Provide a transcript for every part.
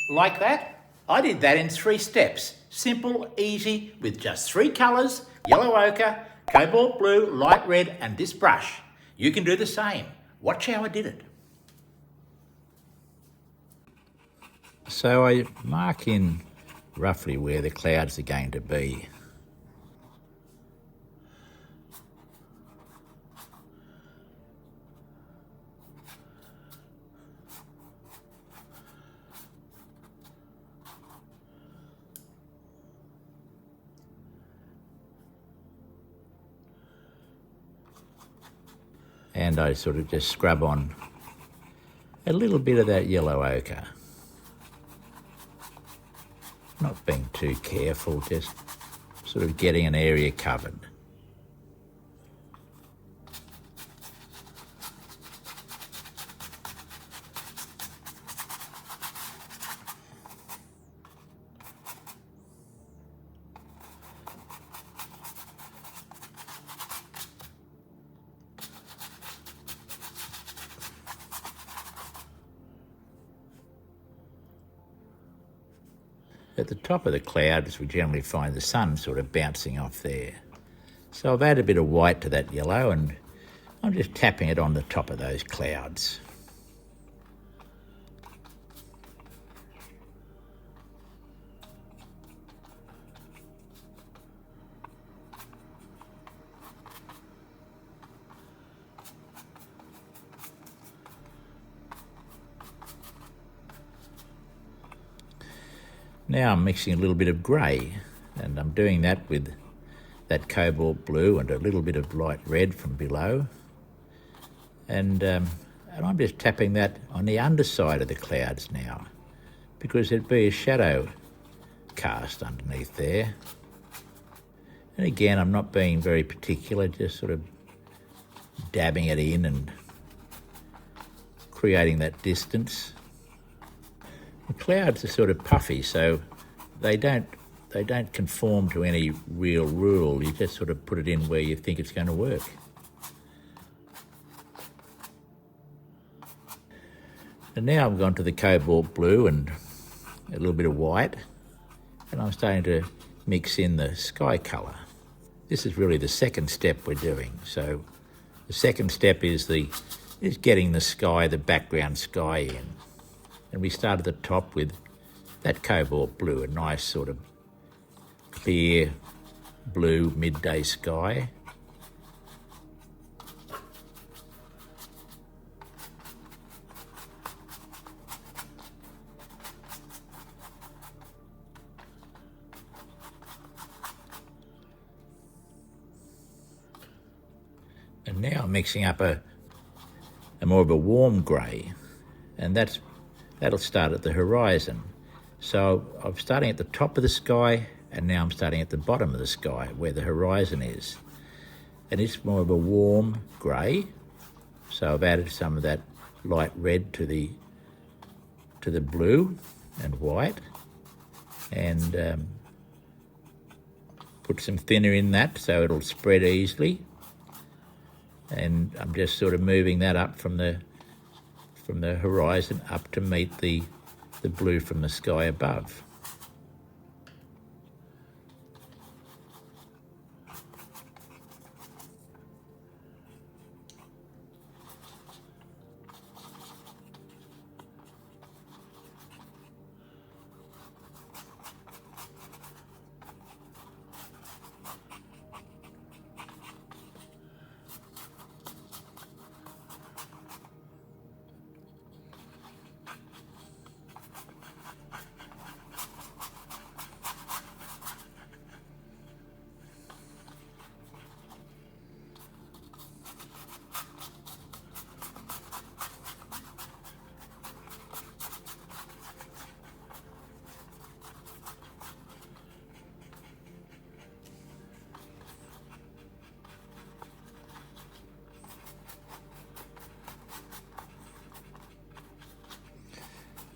Like that? I did that in 3 steps. Simple, easy, with just 3 colours, yellow ochre, cobalt blue, light red and this brush. You can do the same. Watch how I did it. So I mark in roughly where the clouds are going to be. And I sort of just scrub on a little bit of that yellow ochre. Not being too careful, just sort of getting an area covered. At the top of the clouds, we generally find the sun sort of bouncing off there. So I've added a bit of white to that yellow and I'm just tapping it on the top of those clouds. Now I'm mixing a little bit of grey, and I'm doing that with that cobalt blue and a little bit of light red from below. And I'm just tapping that on the underside of the clouds now, because there'd be a shadow cast underneath there. And again, I'm not being very particular, just sort of dabbing it in and creating that distance. The clouds are sort of puffy, so they don't conform to any real rule. You just sort of put it in where you think it's going to work. And now I've gone to the cobalt blue and a little bit of white, and I'm starting to mix in the sky colour. This is really the second step we're doing. So the second step is getting the sky, the background sky in. And we start at the top with that cobalt blue, a nice sort of clear blue midday sky. And now I'm mixing up a more of a warm grey, and that'll start at the horizon. So I'm starting at the top of the sky, and now I'm starting at the bottom of the sky where the horizon is. And it's more of a warm grey. So I've added some of that light red to the blue and white, and put some thinner in that so it'll spread easily. And I'm just sort of moving that up from the horizon up to meet the blue from the sky above.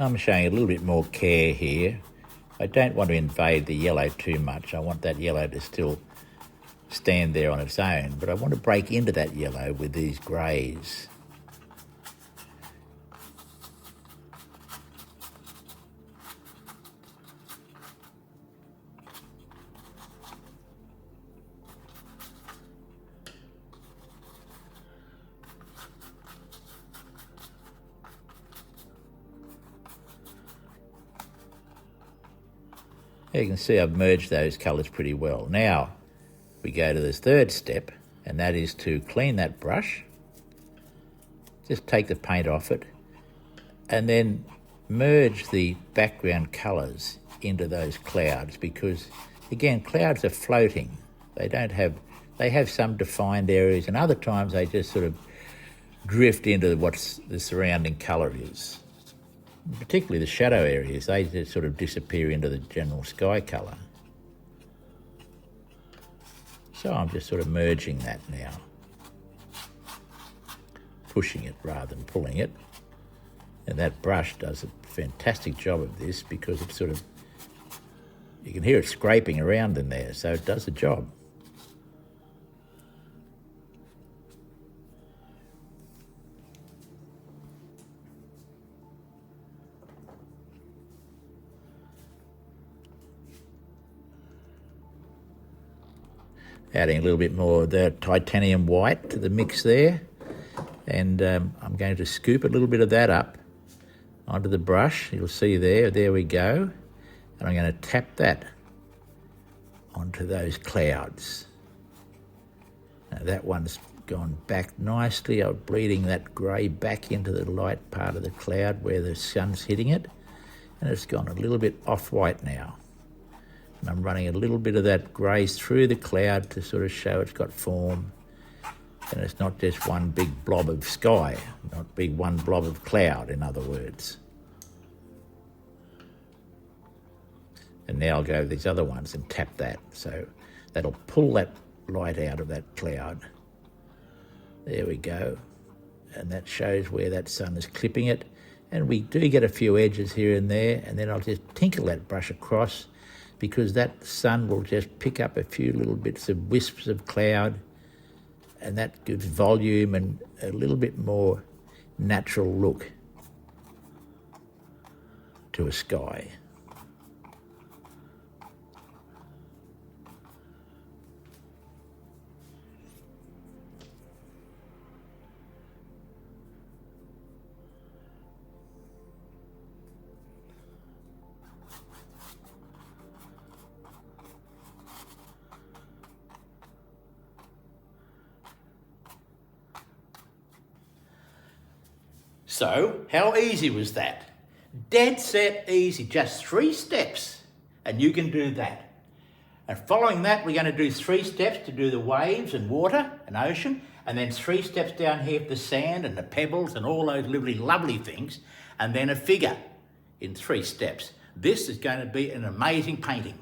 I'm showing a little bit more care here. I don't want to invade the yellow too much. I want that yellow to still stand there on its own, but I want to break into that yellow with these greys. You can see I've merged those colours pretty well. Now we go to the third step, and that is to clean that brush. Just take the paint off it and then merge the background colours into those clouds, because again, clouds are floating. They have some defined areas, and other times they just sort of drift into what the surrounding colour is. Particularly the shadow areas, they just sort of disappear into the general sky colour. So I'm just sort of merging that now. Pushing it rather than pulling it. And that brush does a fantastic job of this, because it's sort of, you can hear it scraping around in there, so it does the job. Adding a little bit more of the titanium white to the mix there. And I'm going to scoop a little bit of that up onto the brush. You'll see there we go. And I'm going to tap that onto those clouds. Now that one's gone back nicely. I'm bleeding that grey back into the light part of the cloud where the sun's hitting it. And it's gone a little bit off-white now. And I'm running a little bit of that grey through the cloud to sort of show it's got form. And it's not just one big blob of sky, not one blob of cloud, in other words. And now I'll go to these other ones and tap that. So that'll pull that light out of that cloud. There we go. And that shows where that sun is clipping it. And we do get a few edges here and there, and then I'll just tinkle that brush across, because that sun will just pick up a few little bits of wisps of cloud, and that gives volume and a little bit more natural look to a sky. So, how easy was that? Dead set easy, just 3 steps, and you can do that. And following that, we're going to do 3 steps to do the waves and water and ocean, and then 3 steps down here for the sand and the pebbles and all those lovely things, and then a figure in 3 steps. This is going to be an amazing painting.